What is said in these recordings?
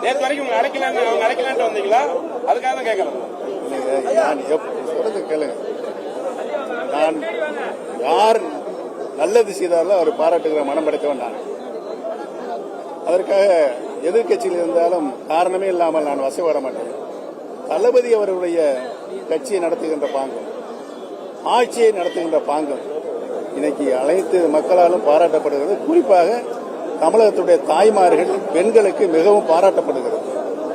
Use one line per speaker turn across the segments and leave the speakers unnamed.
நேற்று வரைக்கும் அவங்க அழைக்கலான்ட்டு வந்தீங்களா? அதுக்காக தான் கேட்கறேன்.
நான் சொல்றது கேளுங்க. நான் யார் நல்லது செய்தாலும் அவர் பாராட்டுகிற மனம் படைத்தவன் நான். அதற்காக எதிர்கட்சியில் இருந்தாலும் காரணமே இல்லாமல் நான் வசப்பட மாட்டேன். தளபதி அவர்களுடைய கட்சியை நடத்துகின்ற பாங்கம், ஆட்சியை நடத்துகின்ற பாங்கம் இன்னைக்கு அனைத்து மக்களாலும் பாராட்டப்படுகிறது. குறிப்பாக தமிழகத்துடைய தாய்மார்கள், பெண்களுக்கு மிகவும் பாராட்டப்படுகிறது.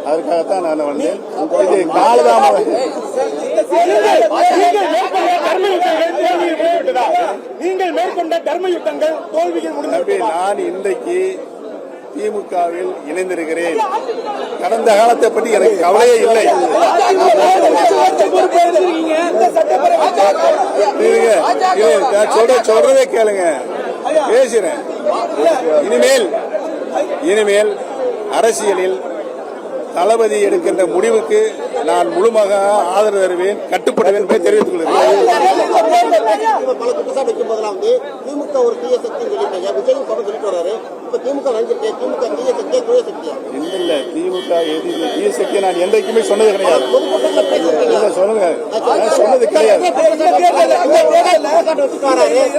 அதற்காகத்தான் நான் வந்தேன். இது காலதாமதம்.
நீங்கள் மேற்கொண்ட தர்ம யுத்தங்கள் தோல்வியில் முடிந்தது.
நான் இன்றைக்கு திமுகவில் இணைந்திருக்கிறேன். கடந்த காலத்தை பற்றி எனக்கு கவலையே இல்லை. சொல்றதே கேளுங்க, பேசுறேன். இனிமேல் அரசியலில் தளபதி எடுக்கின்ற முடிவுக்கு நான் முழுமையாக ஆதரவு தருவேன், கட்டுப்படுவேன் என்பதை தெரிவித்துக் கொள்கிறேன்.
திமுக ஒரு தீய சக்தி விஜயும் சொல்லிட்டு வர்றாரு. இப்ப திமுக தீய சக்தியா தூய சக்தியா?
இல்ல, திமுக தீய சக்தியை நான் என்றைக்குமே சொன்னது கிடையாது. சொல்லுங்க, சொன்னது கிடையாது.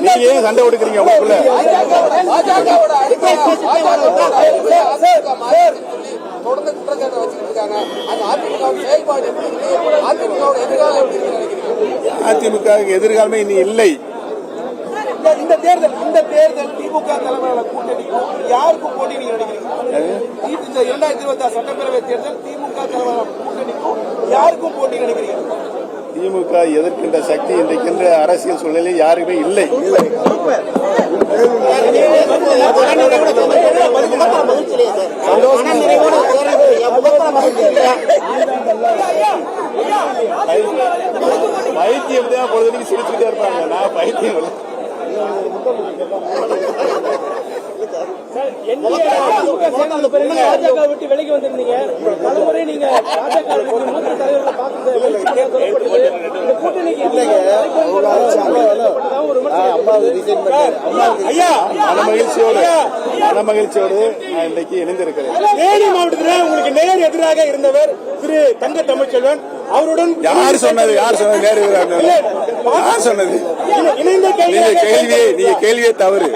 நீங்க ஏன் சண்டை கொடுக்குறீங்க உங்களுக்குள்ள?
தொடர்ந்து குற்றச்சாட்டு வச்சிருக்காங்க.
அதிமுக எதிர்காலமே இனி இல்லை.
இந்த தேர்தல் திமுக தலைமையிலான கூட்டணிக்கும் யாருக்கும் போட்டி நீங்க நினைக்கிறீங்க? இந்த 2026 சட்டப்பேரவை தேர்தல் திமுக தலைமையிலான கூட்டணிக்கும் யாருக்கும் போட்டி நினைக்கிறீங்க?
திமுக எதிர்க்கின்ற சக்தி இன்றைக்கின்ற அரசியல் சூழலில் யாருமே இல்லை. பைத்தியம் தான் பொழுதுக்கு சிரிச்சுட்டே இருப்பாங்க. நான் பைத்தியம்
பாஜக விட்டு விலகி வந்திருந்தீங்க. பலமுறை நீங்க பாஜக மூத்த தலைவர்களை
மனமகிழ்ச்சியோடு நான் இன்றைக்கு இணைந்திருக்கிறேன்.
தேனி மாவட்டத்தில் உங்களுக்கு நேர் எதிராக இருந்தவர் திரு தங்க தமிழ்ச்செல்வன் அவருடன்
யார் சொன்னது? நேர் எதிராக யார் சொன்னது?
இணைந்த
நீங்க கேள்வியே தவறு.